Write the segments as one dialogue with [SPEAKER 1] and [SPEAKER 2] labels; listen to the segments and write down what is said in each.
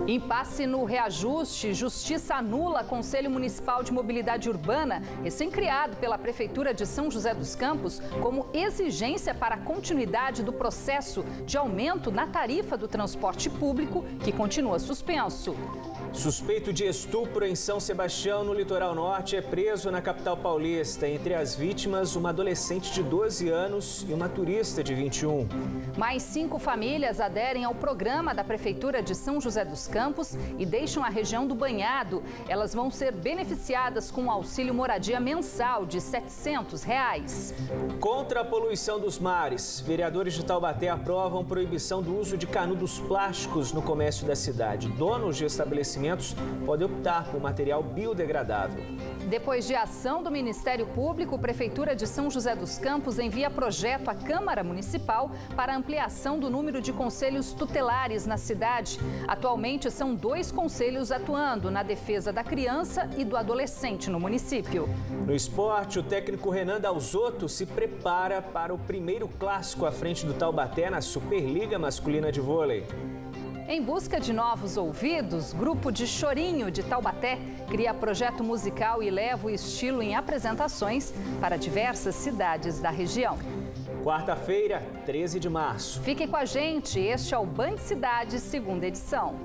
[SPEAKER 1] Impasse no reajuste, Justiça anula Conselho Municipal de Mobilidade Urbana, recém-criado pela Prefeitura de São José dos Campos, como exigência para a continuidade do processo de aumento na tarifa do transporte público, que continua suspenso.
[SPEAKER 2] Suspeito de estupro em São Sebastião, no litoral norte, é preso na capital paulista. Entre as vítimas, uma adolescente de 12 anos e uma turista de 21.
[SPEAKER 1] Mais 5 famílias aderem ao programa da Prefeitura de São José dos Campos e deixam a região do Banhado. Elas vão ser beneficiadas com um auxílio moradia mensal de R$ 700.
[SPEAKER 2] Contra a poluição dos mares, vereadores de Taubaté aprovam proibição do uso de canudos plásticos no comércio da cidade. Donos de estabelecimentos podem optar por material biodegradável.
[SPEAKER 1] Depois de ação do Ministério Público, a Prefeitura de São José dos Campos envia projeto à Câmara Municipal para ampliação do número de conselhos tutelares na cidade. Atualmente, são 2 conselhos atuando na defesa da criança e do adolescente no município.
[SPEAKER 2] No esporte, o técnico Renan Dalzotto se prepara para o primeiro clássico à frente do Taubaté na Superliga Masculina de Vôlei.
[SPEAKER 1] Em busca de novos ouvidos, grupo de Chorinho de Taubaté cria projeto musical e leva o estilo em apresentações para diversas cidades da região.
[SPEAKER 2] Quarta-feira, 13 de março.
[SPEAKER 1] Fique com a gente, este é o Band Cidade, segunda edição.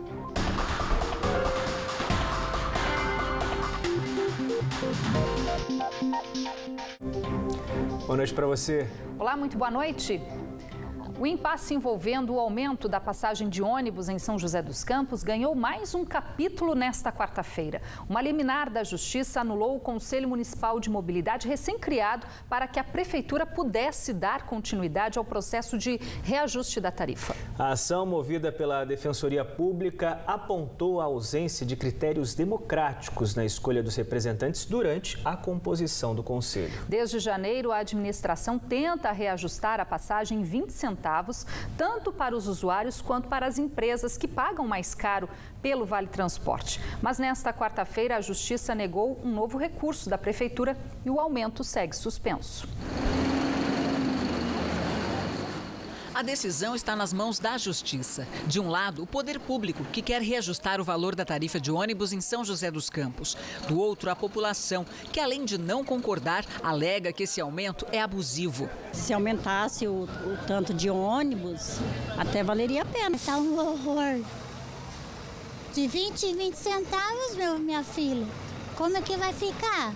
[SPEAKER 2] Boa noite para você.
[SPEAKER 1] Olá, muito boa noite. O impasse envolvendo o aumento da passagem de ônibus em São José dos Campos ganhou mais um capítulo nesta quarta-feira. Uma liminar da Justiça anulou o Conselho Municipal de Mobilidade recém-criado para que a Prefeitura pudesse dar continuidade ao processo de reajuste da tarifa.
[SPEAKER 2] A ação movida pela Defensoria Pública apontou a ausência de critérios democráticos na escolha dos representantes durante a composição do Conselho.
[SPEAKER 1] Desde janeiro, a administração tenta reajustar a passagem em 20 centavos, tanto para os usuários quanto para as empresas que pagam mais caro pelo Vale Transporte. Mas nesta quarta-feira, a Justiça negou um novo recurso da Prefeitura e o aumento segue suspenso.
[SPEAKER 3] A decisão está nas mãos da Justiça. De um lado, o poder público, que quer reajustar o valor da tarifa de ônibus em São José dos Campos. Do outro, a população, que além de não concordar, alega que esse aumento é abusivo.
[SPEAKER 4] Se aumentasse o tanto de ônibus, até valeria a pena.
[SPEAKER 5] Está um horror. De 20 em 20 centavos, minha filha. Como é que vai ficar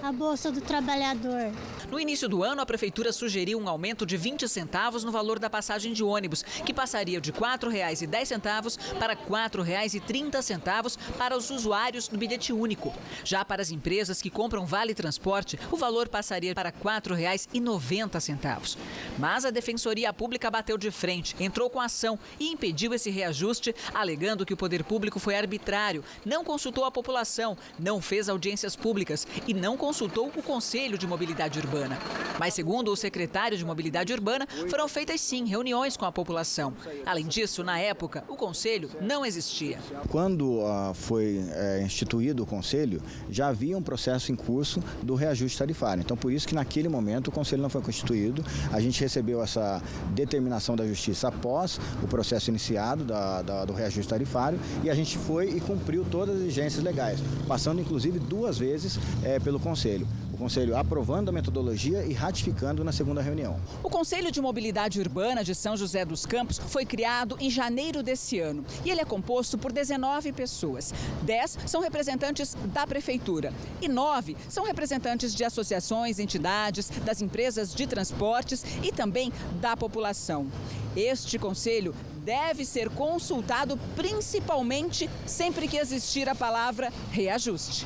[SPEAKER 5] a bolsa do trabalhador?
[SPEAKER 3] No início do ano, a Prefeitura sugeriu um aumento de 20 centavos no valor da passagem de ônibus, que passaria de R$ 4,10 para R$ 4,30 para os usuários do bilhete único. Já para as empresas que compram Vale Transporte, o valor passaria para R$ 4,90. Mas a Defensoria Pública bateu de frente, entrou com ação e impediu esse reajuste, alegando que o poder público foi arbitrário, não consultou a população, não fez audiências públicas e não consultou o Conselho de Mobilidade Urbana. Mas, segundo o secretário de Mobilidade Urbana, foram feitas sim reuniões com a população. Além disso, na época, o conselho não existia.
[SPEAKER 6] Quando foi instituído o conselho, já havia um processo em curso do reajuste tarifário. Então, por isso que naquele momento o conselho não foi constituído. A gente recebeu essa determinação da Justiça após o processo iniciado do reajuste tarifário e a gente foi e cumpriu todas as exigências legais, passando inclusive 2 vezes pelo conselho. O Conselho aprovando a metodologia e ratificando na segunda reunião.
[SPEAKER 3] O Conselho de Mobilidade Urbana de São José dos Campos foi criado em janeiro desse ano e ele é composto por 19 pessoas. 10 são representantes da Prefeitura e 9 são representantes de associações, entidades, das empresas de transportes e também da população. Este conselho deve ser consultado principalmente sempre que existir a palavra reajuste.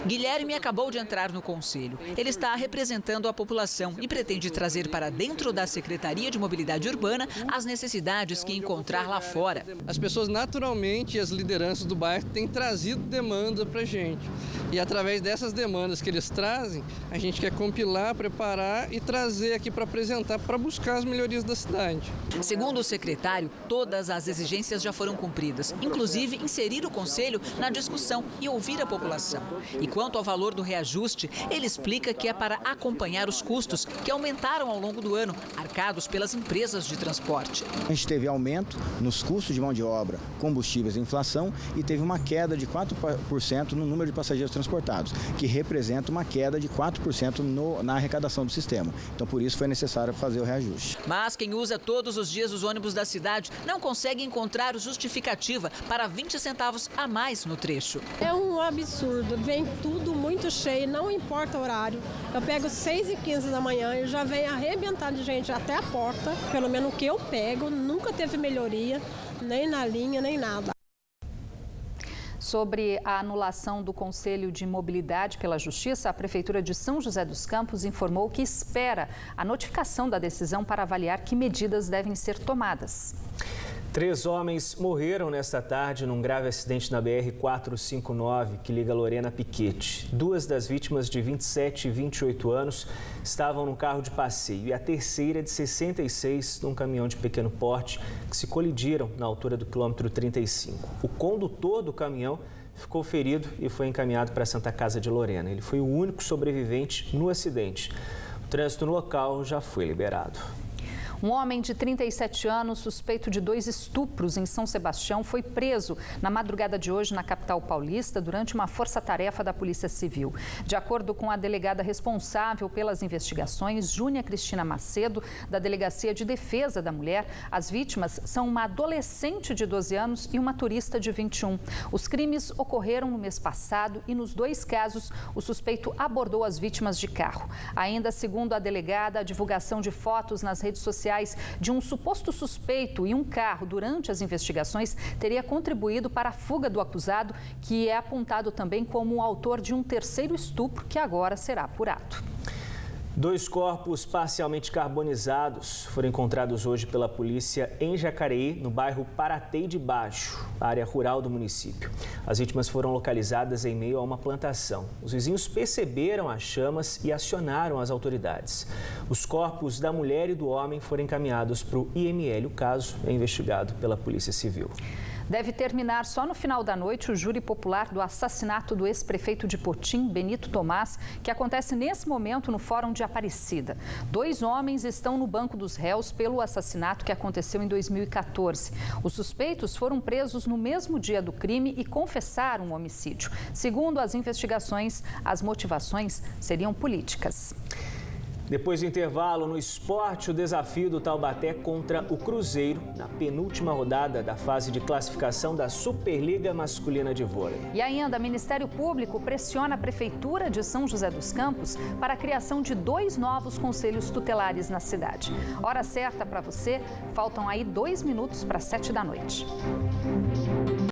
[SPEAKER 3] Guilherme acabou de entrar no conselho. Ele está representando a população e pretende trazer para dentro da Secretaria de Mobilidade Urbana as necessidades que encontrar lá fora.
[SPEAKER 7] As pessoas naturalmente, as lideranças do bairro têm trazido demanda para a gente. E através dessas demandas que eles trazem, a gente quer compilar, preparar e trazer aqui para apresentar, para buscar as melhorias da cidade.
[SPEAKER 3] Segundo o secretário, todas as exigências já foram cumpridas, inclusive inserir o conselho na discussão e ouvir a população. E quanto ao valor do reajuste, ele explica que é para acompanhar os custos que aumentaram ao longo do ano, arcados pelas empresas de transporte.
[SPEAKER 6] A gente teve aumento nos custos de mão de obra, combustíveis e inflação e teve uma queda de 4% no número de passageiros transportados, que representa uma queda de 4% na arrecadação do sistema. Então, por isso foi necessário fazer o reajuste.
[SPEAKER 3] Mas quem usa todos os dias os ônibus da cidade não consegue encontrar justificativa para 20 centavos a mais no trecho.
[SPEAKER 8] É um absurdo, vem tudo muito cheio, não importa o horário. Eu pego 6h15 da manhã e já vem arrebentar de gente até a porta. Pelo menos o que eu pego, nunca teve melhoria, nem na linha, nem nada.
[SPEAKER 1] Sobre a anulação do Conselho de Mobilidade pela Justiça, a Prefeitura de São José dos Campos informou que espera a notificação da decisão para avaliar que medidas devem ser tomadas.
[SPEAKER 2] 3 homens morreram nesta tarde num grave acidente na BR-459 que liga Lorena a Piquete. 2 das vítimas, de 27 e 28 anos, estavam num carro de passeio e a terceira, de 66, num caminhão de pequeno porte que se colidiram na altura do quilômetro 35. O condutor do caminhão ficou ferido e foi encaminhado para a Santa Casa de Lorena. Ele foi o único sobrevivente no acidente. O trânsito no local já foi liberado.
[SPEAKER 1] Um homem de 37 anos, suspeito de 2 estupros em São Sebastião, foi preso na madrugada de hoje na capital paulista durante uma força-tarefa da Polícia Civil. De acordo com a delegada responsável pelas investigações, Júnia Cristina Macedo, da Delegacia de Defesa da Mulher, as vítimas são uma adolescente de 12 anos e uma turista de 21. Os crimes ocorreram no mês passado e, nos 2 casos, o suspeito abordou as vítimas de carro. Ainda segundo a delegada, a divulgação de fotos nas redes sociais de um suposto suspeito e um carro durante as investigações teria contribuído para a fuga do acusado, que é apontado também como o autor de um terceiro estupro que agora será apurado.
[SPEAKER 2] 2 corpos parcialmente carbonizados foram encontrados hoje pela polícia em Jacareí, no bairro Paratei de Baixo, área rural do município. As vítimas foram localizadas em meio a uma plantação. Os vizinhos perceberam as chamas e acionaram as autoridades. Os corpos da mulher e do homem foram encaminhados para o IML. O caso é investigado pela Polícia Civil.
[SPEAKER 1] Deve terminar só no final da noite o júri popular do assassinato do ex-prefeito de Potim, Benito Tomás, que acontece nesse momento no Fórum de Aparecida. 2 homens estão no banco dos réus pelo assassinato que aconteceu em 2014. Os suspeitos foram presos no mesmo dia do crime e confessaram o homicídio. Segundo as investigações, as motivações seriam políticas.
[SPEAKER 2] Depois do intervalo, no esporte, o desafio do Taubaté contra o Cruzeiro, na penúltima rodada da fase de classificação da Superliga Masculina de Vôlei.
[SPEAKER 1] E ainda, o Ministério Público pressiona a Prefeitura de São José dos Campos para a criação de 2 novos conselhos tutelares na cidade. Hora certa para você, faltam aí 2 minutos para 7 da noite.